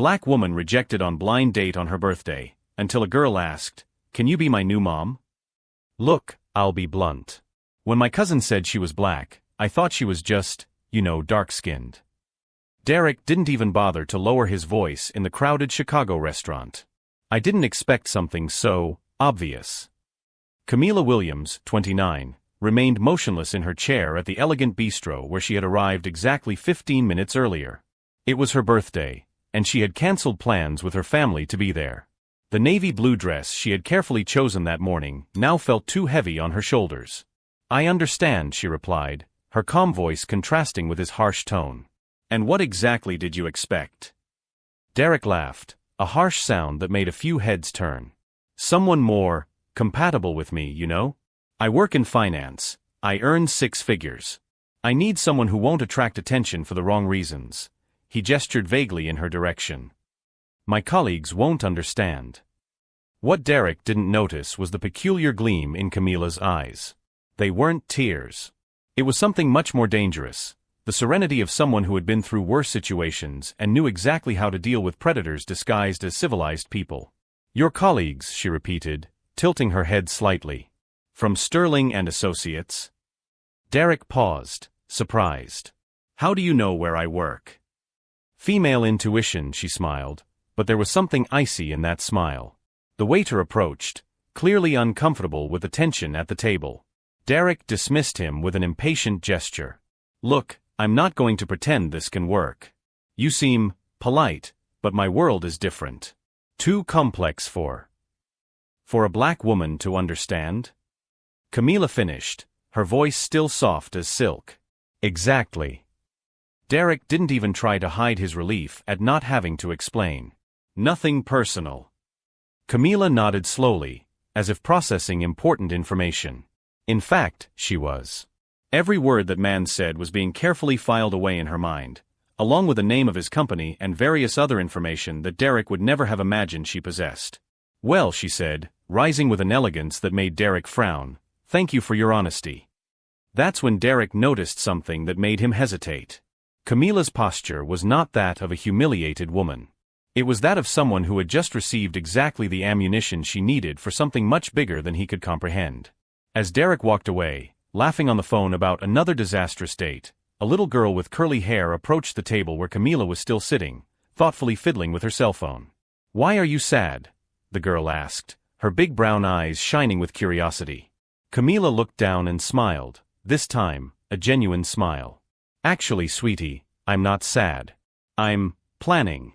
Black woman rejected on blind date on her birthday, until a girl asked, "Can you be my new mom?" Look, I'll be blunt. When my cousin said she was black, I thought she was just, dark-skinned. Derek didn't even bother to lower his voice in the crowded Chicago restaurant. I didn't expect something so obvious. Camila Williams, 29, remained motionless in her chair at the elegant bistro where she had arrived exactly 15 minutes earlier. It was her birthday, and she had canceled plans with her family to be there. The navy blue dress she had carefully chosen that morning now felt too heavy on her shoulders. "I understand," she replied, her calm voice contrasting with his harsh tone. "And what exactly did you expect?" Derek laughed, a harsh sound that made a few heads turn. "Someone more compatible with me, I work in finance. I earn 6 figures. I need someone who won't attract attention for the wrong reasons." He gestured vaguely in her direction. "My colleagues won't understand." What Derek didn't notice was the peculiar gleam in Camila's eyes. They weren't tears. It was something much more dangerous, the serenity of someone who had been through worse situations and knew exactly how to deal with predators disguised as civilized people. "Your colleagues," she repeated, tilting her head slightly. "From Sterling and Associates?" Derek paused, surprised. "How do you know where I work?" "Female intuition," she smiled, but there was something icy in that smile. The waiter approached, clearly uncomfortable with the tension at the table. Derek dismissed him with an impatient gesture. "Look, I'm not going to pretend this can work. You seem polite, but my world is different. Too complex for a black woman to understand." Camila finished, her voice still soft as silk. "Exactly." Derek didn't even try to hide his relief at not having to explain. "Nothing personal." Camila nodded slowly, as if processing important information. In fact, she was. Every word that man said was being carefully filed away in her mind, along with the name of his company and various other information that Derek would never have imagined she possessed. "Well," she said, rising with an elegance that made Derek frown, "thank you for your honesty." That's when Derek noticed something that made him hesitate. Camila's posture was not that of a humiliated woman. It was that of someone who had just received exactly the ammunition she needed for something much bigger than he could comprehend. As Derek walked away, laughing on the phone about another disastrous date, a little girl with curly hair approached the table where Camila was still sitting, thoughtfully fiddling with her cell phone. "Why are you sad?" the girl asked, her big brown eyes shining with curiosity. Camila looked down and smiled, this time, a genuine smile. "Actually, sweetie, I'm not sad. I'm planning."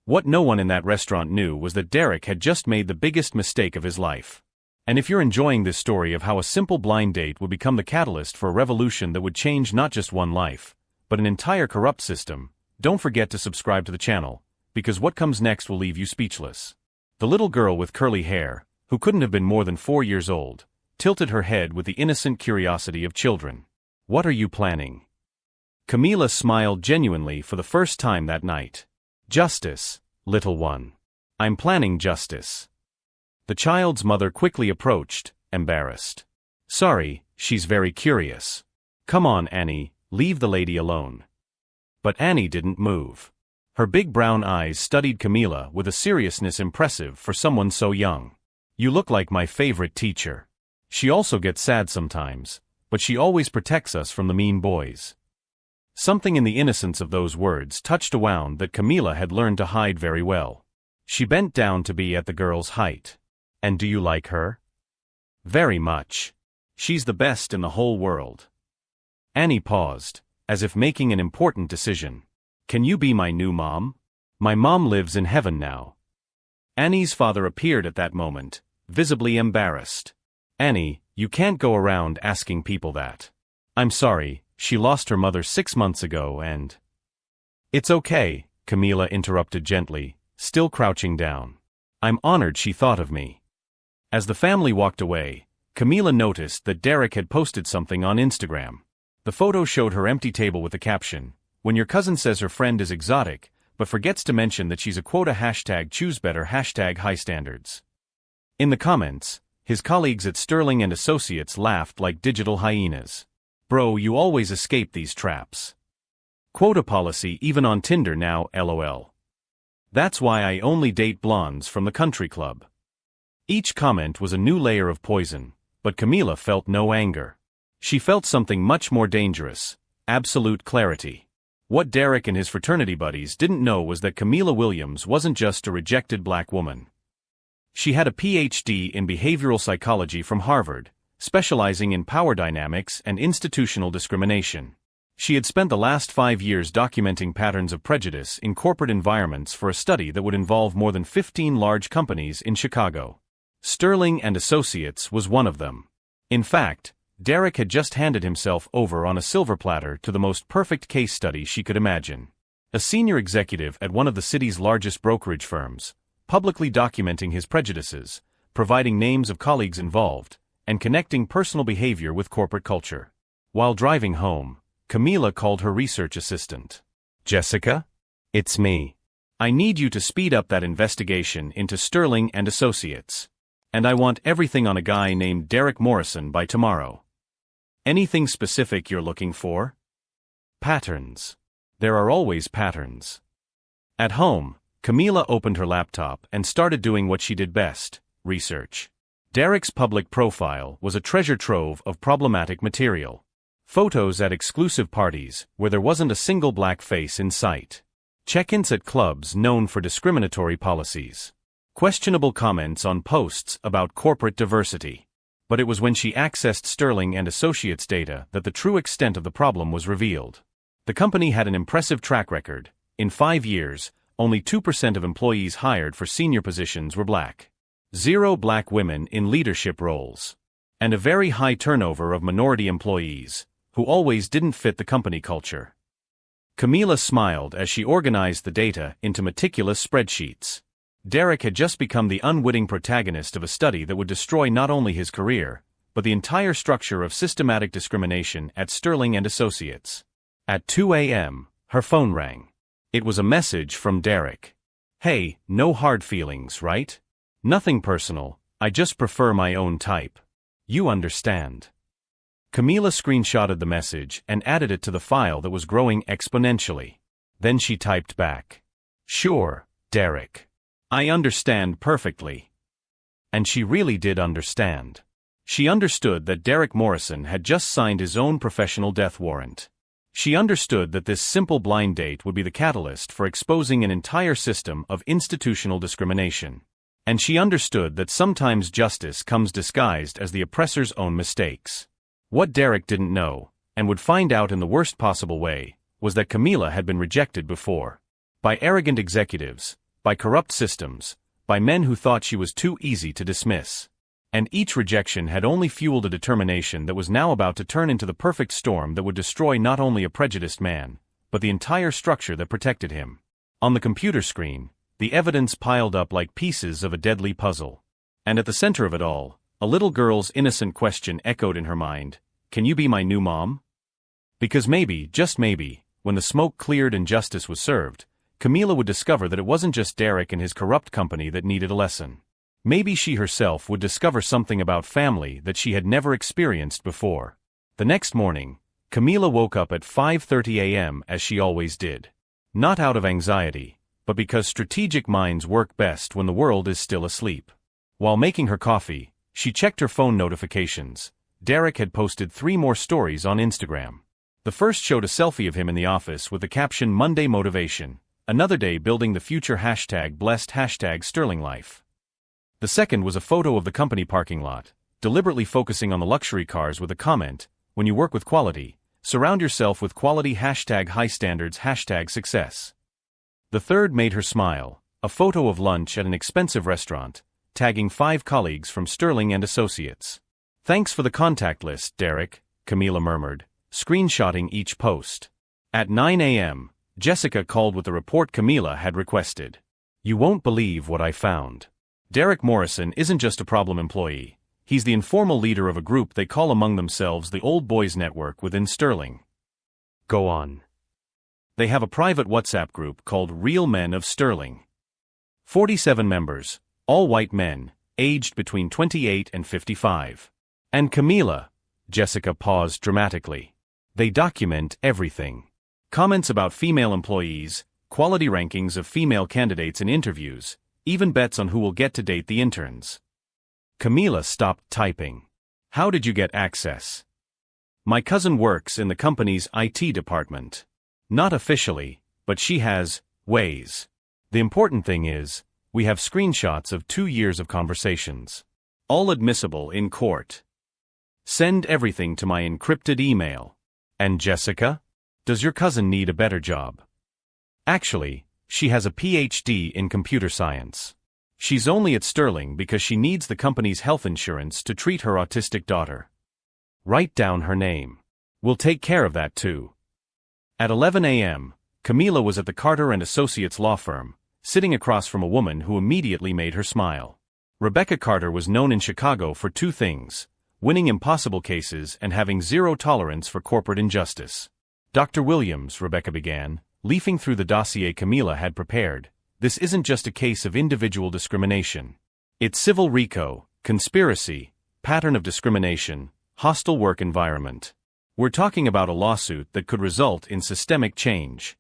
What no one in that restaurant knew was that Derek had just made the biggest mistake of his life. And if you're enjoying this story of how a simple blind date would become the catalyst for a revolution that would change not just one life, but an entire corrupt system, don't forget to subscribe to the channel, because what comes next will leave you speechless. The little girl with curly hair, who couldn't have been more than 4 years old, tilted her head with the innocent curiosity of children. "What are you planning?" Camila smiled genuinely for the first time that night. "Justice, little one. I'm planning justice." The child's mother quickly approached, embarrassed. "Sorry, she's very curious. Come on, Annie, leave the lady alone." But Annie didn't move. Her big brown eyes studied Camila with a seriousness impressive for someone so young. "You look like my favorite teacher. She also gets sad sometimes, but she always protects us from the mean boys." Something in the innocence of those words touched a wound that Camila had learned to hide very well. She bent down to be at the girl's height. "And do you like her?" "Very much. She's the best in the whole world." Annie paused, as if making an important decision. "Can you be my new mom? My mom lives in heaven now." Annie's father appeared at that moment, visibly embarrassed. "Annie, you can't go around asking people that. I'm sorry, she lost her mother 6 months ago and—" "It's okay," Camila interrupted gently, still crouching down. "I'm honored she thought of me." As the family walked away, Camila noticed that Derek had posted something on Instagram. The photo showed her empty table with the caption, "When your cousin says her friend is exotic, but forgets to mention that she's a quota #ChooseBetter #high standards." In the comments, his colleagues at Sterling and Associates laughed like digital hyenas. "Bro, you always escape these traps. Quota policy even on Tinder now, lol." That's why I only date blondes from the country club. Each comment was a new layer of poison, but Camila felt no anger. She felt something much more dangerous: absolute clarity. What Derek and his fraternity buddies didn't know was that Camila Williams wasn't just a rejected black woman. She had a PhD in behavioral psychology from Harvard, specializing in power dynamics and institutional discrimination. She had spent the last 5 years documenting patterns of prejudice in corporate environments for a study that would involve more than 15 large companies in Chicago. Sterling and Associates was one of them. In fact, Derek had just handed himself over on a silver platter to the most perfect case study she could imagine. A senior executive at one of the city's largest brokerage firms, publicly documenting his prejudices, providing names of colleagues involved, and connecting personal behavior with corporate culture. While driving home, Camila called her research assistant. "Jessica? It's me. I need you to speed up that investigation into Sterling and Associates. And I want everything on a guy named Derek Morrison by tomorrow." "Anything specific you're looking for?" "Patterns. There are always patterns." At home, Camila opened her laptop and started doing what she did best: research. Derek's public profile was a treasure trove of problematic material. Photos at exclusive parties where there wasn't a single black face in sight. Check-ins at clubs known for discriminatory policies. Questionable comments on posts about corporate diversity. But it was when she accessed Sterling and Associates data that the true extent of the problem was revealed. The company had an impressive track record. In 5 years, only 2% of employees hired for senior positions were black. 0 black women in leadership roles. And a very high turnover of minority employees, who always didn't fit the company culture. Camila smiled as she organized the data into meticulous spreadsheets. Derek had just become the unwitting protagonist of a study that would destroy not only his career, but the entire structure of systematic discrimination at Sterling and Associates. At 2 a.m., her phone rang. It was a message from Derek. "Hey, no hard feelings, right? Nothing personal, I just prefer my own type. You understand." Camila screenshotted the message and added it to the file that was growing exponentially. Then she typed back, "Sure, Derek. I understand perfectly." And she really did understand. She understood that Derek Morrison had just signed his own professional death warrant. She understood that this simple blind date would be the catalyst for exposing an entire system of institutional discrimination. And she understood that sometimes justice comes disguised as the oppressor's own mistakes. What Derek didn't know, and would find out in the worst possible way, was that Camila had been rejected before. By arrogant executives, by corrupt systems, by men who thought she was too easy to dismiss. And each rejection had only fueled a determination that was now about to turn into the perfect storm that would destroy not only a prejudiced man, but the entire structure that protected him. On the computer screen, the evidence piled up like pieces of a deadly puzzle. And at the center of it all, a little girl's innocent question echoed in her mind: "Can you be my new mom?" Because maybe, just maybe, when the smoke cleared and justice was served, Camila would discover that it wasn't just Derek and his corrupt company that needed a lesson. Maybe she herself would discover something about family that she had never experienced before. The next morning, Camila woke up at 5:30 a.m. as she always did. Not out of anxiety, but because strategic minds work best when the world is still asleep. While making her coffee, she checked her phone notifications. Derek had posted 3 more stories on Instagram. The first showed a selfie of him in the office with the caption "Monday Motivation, another day building the future #blessed #Sterling life." The second was a photo of the company parking lot, deliberately focusing on the luxury cars with a comment: "When you work with quality, surround yourself with quality #high standards #success." The third made her smile, a photo of lunch at an expensive restaurant, tagging 5 colleagues from Sterling and Associates. "Thanks for the contact list, Derek," Camila murmured, screenshotting each post. At 9 a.m., Jessica called with the report Camila had requested. "You won't believe what I found. Derek Morrison isn't just a problem employee, he's the informal leader of a group they call among themselves the Old Boys Network within Sterling." "Go on." "They have a private WhatsApp group called Real Men of Sterling. 47 members, all white men, aged between 28 and 55. And Camila," Jessica paused dramatically, "they document everything. Comments about female employees, quality rankings of female candidates in interviews, even bets on who will get to date the interns. Camila stopped typing. How did you get access? My cousin works in the company's IT department. Not officially, but she has ways. The important thing is, we have screenshots of 2 years of conversations. All admissible in court. Send everything to my encrypted email. And Jessica? Does your cousin need a better job? Actually, she has a PhD in computer science. She's only at Sterling because she needs the company's health insurance to treat her autistic daughter. Write down her name. We'll take care of that too. At 11 a.m., Camila was at the Carter & Associates law firm, sitting across from a woman who immediately made her smile. Rebecca Carter was known in Chicago for 2 things: winning impossible cases and having zero tolerance for corporate injustice. Dr. Williams, Rebecca began, leafing through the dossier Camila had prepared. This isn't just a case of individual discrimination. It's civil RICO, conspiracy, pattern of discrimination, hostile work environment. We're talking about a lawsuit that could result in systemic change.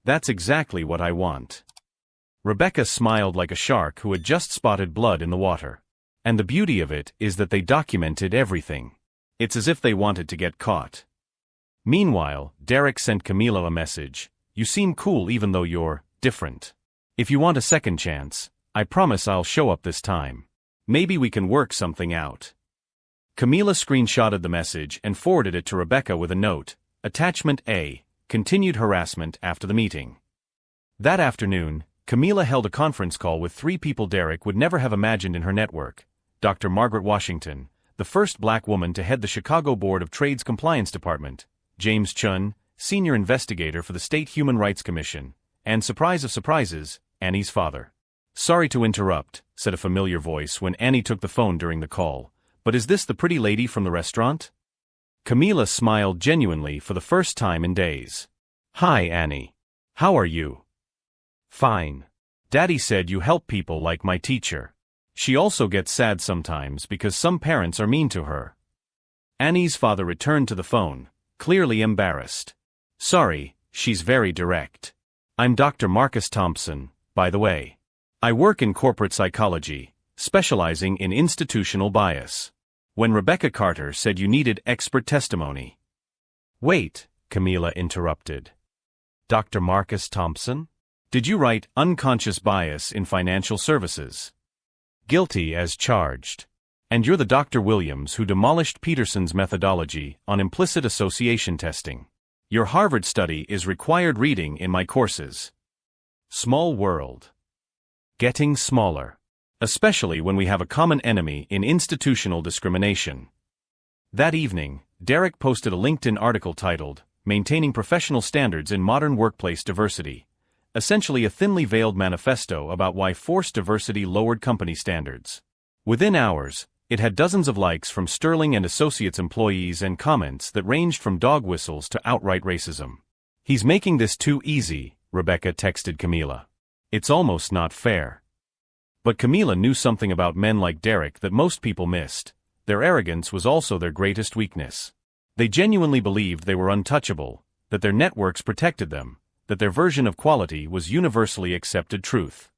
That's exactly what I want. Rebecca smiled like a shark who had just spotted blood in the water. And the beauty of it is that they documented everything. It's as if they wanted to get caught. Meanwhile, Derek sent Camila a message. You seem cool even though you're different. If you want a second chance, I promise I'll show up this time. Maybe we can work something out. Camila screenshotted the message and forwarded it to Rebecca with a note. Attachment A. Continued harassment after the meeting. That afternoon, Camila held a conference call with 3 people Derek would never have imagined in her network. Dr. Margaret Washington, the first black woman to head the Chicago Board of Trade's Compliance Department, James Chun, senior investigator for the State Human Rights Commission, and surprise of surprises, Annie's father. Sorry to interrupt, said a familiar voice when Annie took the phone during the call, but is this the pretty lady from the restaurant? Camila smiled genuinely for the first time in days. Hi Annie. How are you? Fine. Daddy said you help people like my teacher. She also gets sad sometimes because some parents are mean to her. Annie's father returned to the phone, clearly embarrassed. Sorry, she's very direct. I'm Dr. Marcus Thompson, by the way. I work in corporate psychology, specializing in institutional bias. When Rebecca Carter said you needed expert testimony. Wait, Camila interrupted. Dr. Marcus Thompson? Did you write unconscious bias in financial services? Guilty as charged. And you're the Dr. Williams who demolished Peterson's methodology on implicit association testing. Your Harvard study is required reading in my courses. Small world. Getting smaller. Especially when we have a common enemy in institutional discrimination. That evening, Derek posted a LinkedIn article titled, Maintaining Professional Standards in Modern Workplace Diversity. Essentially a thinly veiled manifesto about why forced diversity lowered company standards. Within hours, it had dozens of likes from Sterling and Associates employees and comments that ranged from dog whistles to outright racism. He's making this too easy, Rebecca texted Camila. It's almost not fair. But Camila knew something about men like Derek that most people missed. Their arrogance was also their greatest weakness. They genuinely believed they were untouchable, that their networks protected them, that their version of quality was universally accepted truth.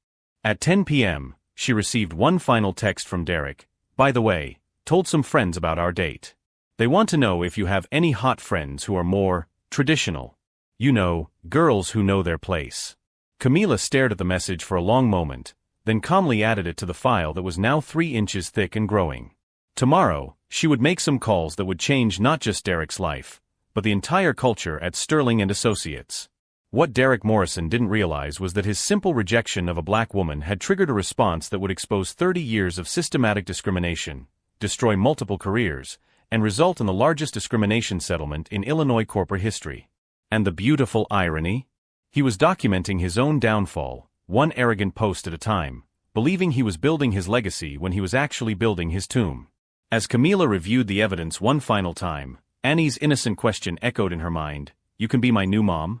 At 10 p.m., she received one final text from Derek. By the way, told some friends about our date. They want to know if you have any hot friends who are more traditional. You know, girls who know their place. Camila stared at the message for a long moment, then calmly added it to the file that was now 3 inches thick and growing. Tomorrow, she would make some calls that would change not just Derek's life, but the entire culture at Sterling and Associates. What Derek Morrison didn't realize was that his simple rejection of a black woman had triggered a response that would expose 30 years of systematic discrimination, destroy multiple careers, and result in the largest discrimination settlement in Illinois corporate history. And the beautiful irony? He was documenting his own downfall, one arrogant post at a time, believing he was building his legacy when he was actually building his tomb. As Camila reviewed the evidence one final time, Annie's innocent question echoed in her mind, "You can be my new mom?"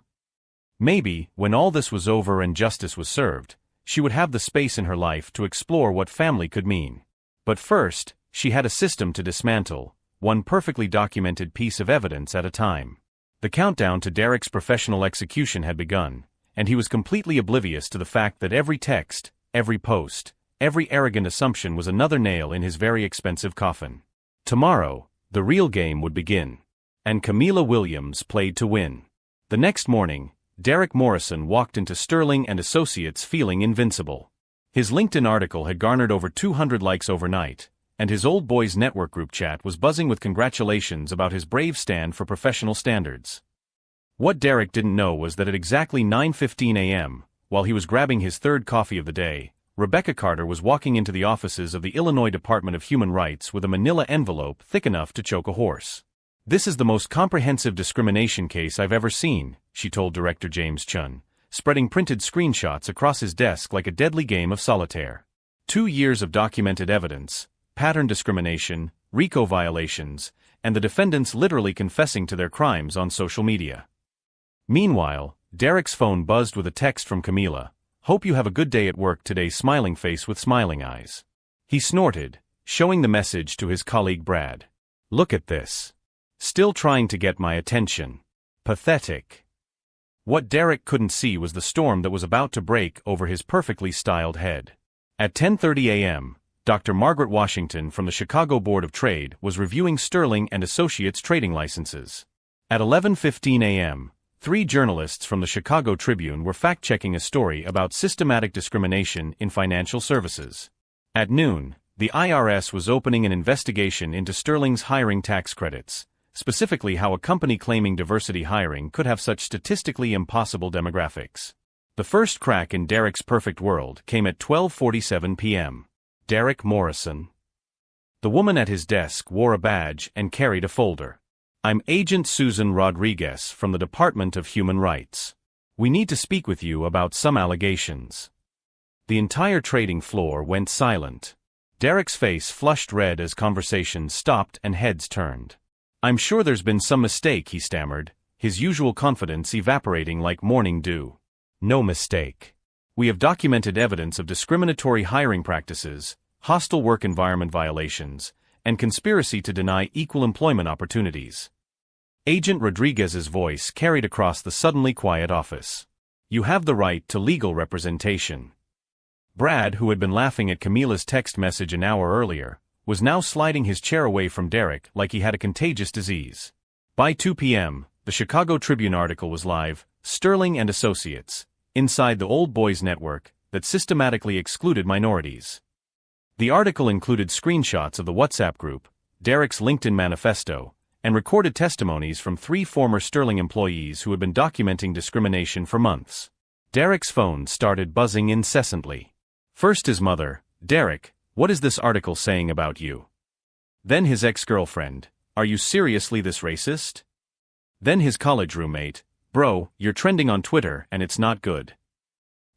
Maybe, when all this was over and justice was served, she would have the space in her life to explore what family could mean. But first, she had a system to dismantle, one perfectly documented piece of evidence at a time. The countdown to Derek's professional execution had begun, and he was completely oblivious to the fact that every text, every post, every arrogant assumption was another nail in his very expensive coffin. Tomorrow, the real game would begin. And Camila Williams played to win. The next morning, Derek Morrison walked into Sterling and Associates feeling invincible. His LinkedIn article had garnered over 200 likes overnight, and his Old Boys Network group chat was buzzing with congratulations about his brave stand for professional standards. What Derek didn't know was that at exactly 9:15 a.m., while he was grabbing his third coffee of the day, Rebecca Carter was walking into the offices of the Illinois Department of Human Rights with a manila envelope thick enough to choke a horse. "This is the most comprehensive discrimination case I've ever seen," she told Director James Chun, spreading printed screenshots across his desk like a deadly game of solitaire. 2 years of documented evidence, pattern discrimination, RICO violations, and the defendants literally confessing to their crimes on social media. Meanwhile, Derek's phone buzzed with a text from Camila. "Hope you have a good day at work today, smiling face with smiling eyes." He snorted, showing the message to his colleague Brad. "Look at this. Still trying to get my attention. Pathetic." What Derek couldn't see was the storm that was about to break over his perfectly styled head. At 10:30 a.m., Dr. Margaret Washington from the Chicago Board of Trade was reviewing Sterling and Associates trading licenses. At 11:15 a.m., 3 journalists from the Chicago Tribune were fact-checking a story about systematic discrimination in financial services. At noon, the IRS was opening an investigation into Sterling's hiring tax credits, specifically how a company claiming diversity hiring could have such statistically impossible demographics. The first crack in Derek's perfect world came at 12:47 p.m. Derek Morrison. The woman at his desk wore a badge and carried a folder. "I'm Agent Susan Rodriguez from the Department of Human Rights. We need to speak with you about some allegations." The entire trading floor went silent. Derek's face flushed red as conversations stopped and heads turned. "I'm sure there's been some mistake," he stammered, his usual confidence evaporating like morning dew. "No mistake. We have documented evidence of discriminatory hiring practices, hostile work environment violations, and conspiracy to deny equal employment opportunities." Agent Rodriguez's voice carried across the suddenly quiet office. "You have the right to legal representation." Brad, who had been laughing at Camila's text message an hour earlier, was now sliding his chair away from Derek like he had a contagious disease. By 2 p.m., the Chicago Tribune article was live, Sterling and Associates, inside the Old Boys Network, that systematically excluded minorities. The article included screenshots of the WhatsApp group, Derek's LinkedIn manifesto, and recorded testimonies from 3 former Sterling employees who had been documenting discrimination for months. Derek's phone started buzzing incessantly. First his mother, "Derek, what is this article saying about you?" Then his ex-girlfriend, "Are you seriously this racist?" Then his college roommate, "Bro, you're trending on Twitter and it's not good."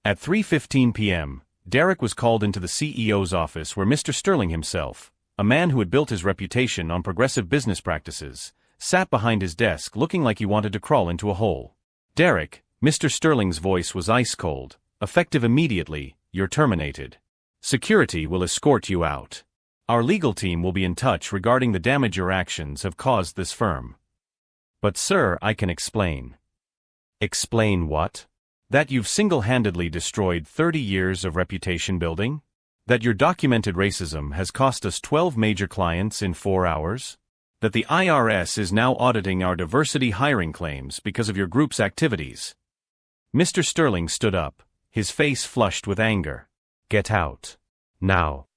At 3:15 p.m., Derek was called into the CEO's office where Mr. Sterling himself, a man who had built his reputation on progressive business practices, sat behind his desk looking like he wanted to crawl into a hole. "Derek," Mr. Sterling's voice was ice cold, "effective immediately, you're terminated. Security will escort you out. Our legal team will be in touch regarding the damage your actions have caused this firm." "But sir, I can explain." "Explain what?" "That you've single-handedly destroyed 30 years of reputation building? That your documented racism has cost us 12 major clients in 4 hours? That the IRS is now auditing our diversity hiring claims because of your group's activities?" Mr. Sterling stood up, his face flushed with anger. "Get out. Now."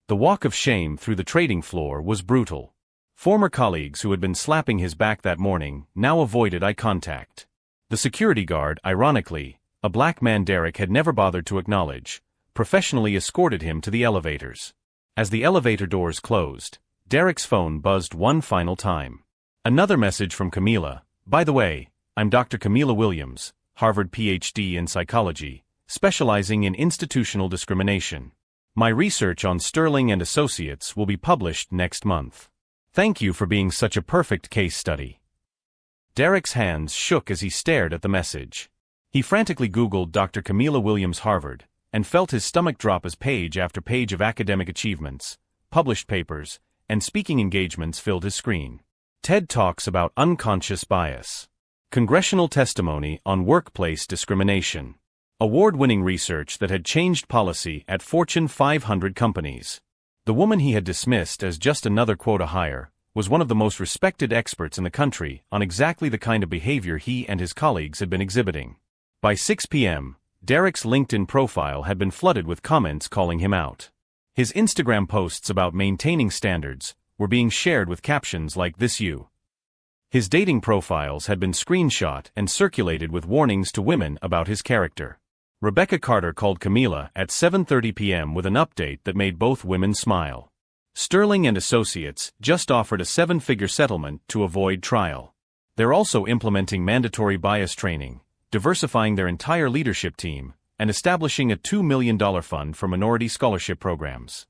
The walk of shame through the trading floor was brutal. Former colleagues who had been slapping his back that morning now avoided eye contact. The security guard, ironically, a black man Derek had never bothered to acknowledge, professionally escorted him to the elevators. As the elevator doors closed, Derek's phone buzzed one final time. Another message from Camila. "By the way, I'm Dr. Camila Williams, Harvard PhD in psychology, specializing in institutional discrimination. My research on Sterling and Associates will be published next month. Thank you for being such a perfect case study." Derek's hands shook as he stared at the message. He frantically Googled Dr. Camila Williams Harvard, and felt his stomach drop as page after page of academic achievements, published papers, and speaking engagements filled his screen. TED Talks about unconscious bias. Congressional testimony on workplace discrimination. Award-winning research that had changed policy at Fortune 500 companies. The woman he had dismissed as just another quota hire was one of the most respected experts in the country on exactly the kind of behavior he and his colleagues had been exhibiting. By 6 p.m., Derek's LinkedIn profile had been flooded with comments calling him out. His Instagram posts about maintaining standards were being shared with captions like "This you." His dating profiles had been screenshot and circulated with warnings to women about his character. Rebecca Carter called Camila at 7:30 p.m. with an update that made both women smile. Sterling and Associates just offered a 7-figure settlement to avoid trial. They're also implementing mandatory bias training, diversifying their entire leadership team, and establishing a $2 million fund for minority scholarship programs.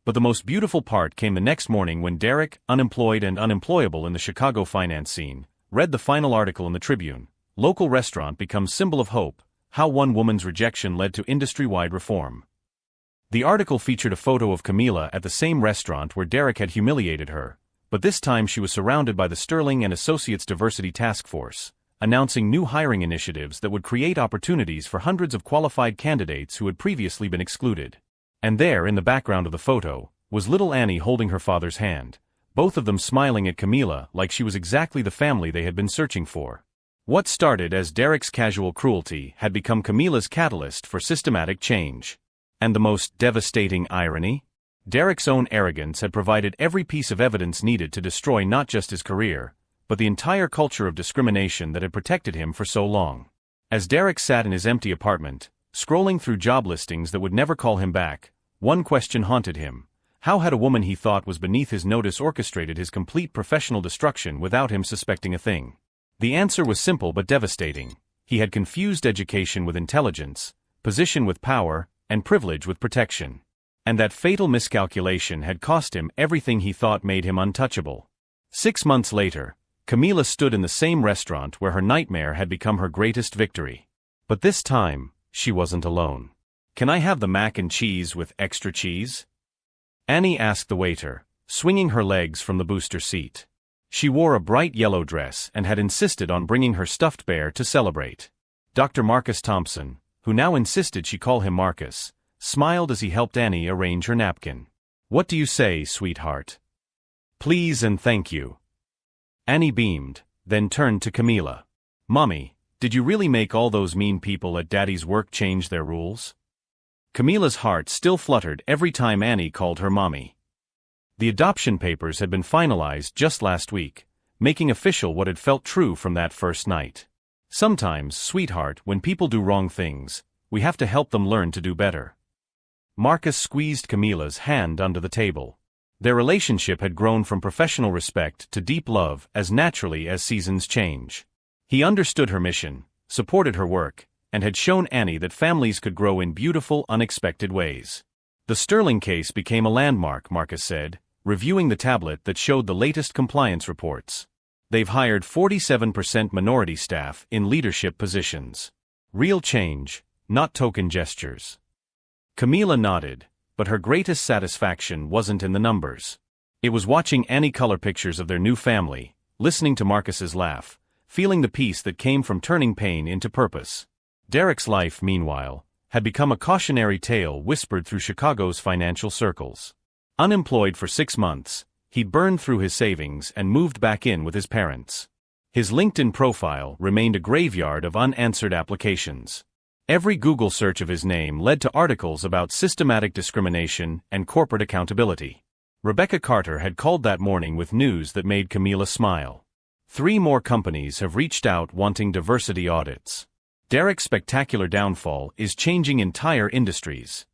But the most beautiful part came the next morning when Derek, unemployed and unemployable in the Chicago finance scene, read the final article in the Tribune. Local restaurant becomes symbol of hope, how one woman's rejection led to industry-wide reform. The article featured a photo of Camila at the same restaurant where Derek had humiliated her, but this time she was surrounded by the Sterling and Associates Diversity Task Force, announcing new hiring initiatives that would create opportunities for hundreds of qualified candidates who had previously been excluded. And there, in the background of the photo, was little Annie holding her father's hand, both of them smiling at Camila like she was exactly the family they had been searching for. What started as Derek's casual cruelty had become Camila's catalyst for systematic change. And the most devastating irony? Derek's own arrogance had provided every piece of evidence needed to destroy not just his career, but the entire culture of discrimination that had protected him for so long. As Derek sat in his empty apartment, scrolling through job listings that would never call him back, one question haunted him. How had a woman he thought was beneath his notice orchestrated his complete professional destruction without him suspecting a thing? The answer was simple but devastating. He had confused education with intelligence, position with power, and privilege with protection. And that fatal miscalculation had cost him everything he thought made him untouchable. 6 months later, Camila stood in the same restaurant where her nightmare had become her greatest victory. But this time, she wasn't alone. "Can I have the mac and cheese with extra cheese?" Annie asked the waiter, swinging her legs from the booster seat. She wore a bright yellow dress and had insisted on bringing her stuffed bear to celebrate. Dr. Marcus Thompson, who now insisted she call him Marcus, smiled as he helped Annie arrange her napkin. "What do you say, sweetheart?" "Please and thank you." Annie beamed, then turned to Camila. "Mommy, did you really make all those mean people at Daddy's work change their rules?" Camila's heart still fluttered every time Annie called her mommy. The adoption papers had been finalized just last week, making official what had felt true from that first night. Sometimes, sweetheart, when people do wrong things, we have to help them learn to do better. Marcus squeezed Camila's hand under the table. Their relationship had grown from professional respect to deep love as naturally as seasons change. He understood her mission, supported her work, and had shown Annie that families could grow in beautiful, unexpected ways. The Sterling case became a landmark, Marcus said, reviewing the tablet that showed the latest compliance reports. They've hired 47% minority staff in leadership positions. Real change, not token gestures. Camila nodded, but her greatest satisfaction wasn't in the numbers. It was watching Annie color pictures of their new family, listening to Marcus's laugh, feeling the peace that came from turning pain into purpose. Derek's life, meanwhile, had become a cautionary tale whispered through Chicago's financial circles. Unemployed for 6 months, he'd burned through his savings and moved back in with his parents. His LinkedIn profile remained a graveyard of unanswered applications. Every Google search of his name led to articles about systematic discrimination and corporate accountability. Rebecca Carter had called that morning with news that made Camila smile. 3 more companies have reached out wanting diversity audits. Derek's spectacular downfall is changing entire industries.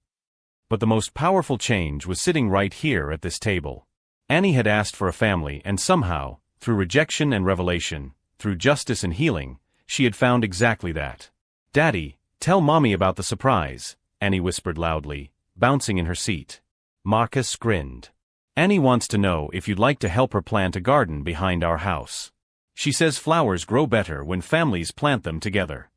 But the most powerful change was sitting right here at this table. Annie had asked for a family, and somehow, through rejection and revelation, through justice and healing, she had found exactly that. "Daddy, tell Mommy about the surprise," Annie whispered loudly, bouncing in her seat. Marcus grinned. "Annie wants to know if you'd like to help her plant a garden behind our house. She says flowers grow better when families plant them together."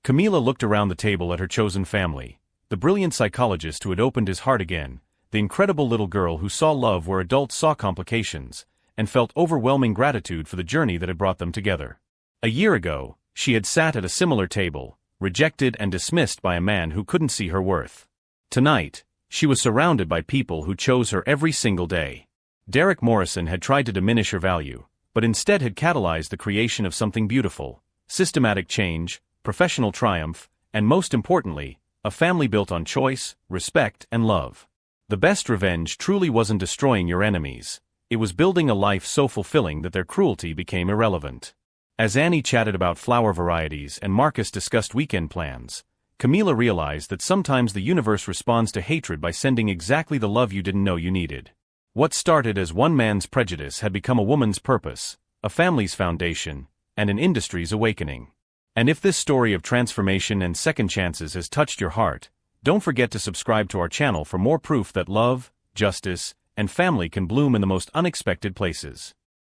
Camila looked around the table at her chosen family, the brilliant psychologist who had opened his heart again, the incredible little girl who saw love where adults saw complications, and felt overwhelming gratitude for the journey that had brought them together. A year ago, she had sat at a similar table, rejected and dismissed by a man who couldn't see her worth. Tonight, she was surrounded by people who chose her every single day. Derek Morrison had tried to diminish her value, but instead had catalyzed the creation of something beautiful: systematic change, professional triumph, and most importantly, a family built on choice, respect, and love. The best revenge truly wasn't destroying your enemies. It was building a life so fulfilling that their cruelty became irrelevant. As Annie chatted about flower varieties and Marcus discussed weekend plans, Camila realized that sometimes the universe responds to hatred by sending exactly the love you didn't know you needed. What started as one man's prejudice had become a woman's purpose, a family's foundation, and an industry's awakening. And if this story of transformation and second chances has touched your heart, don't forget to subscribe to our channel for more proof that love, justice, and family can bloom in the most unexpected places.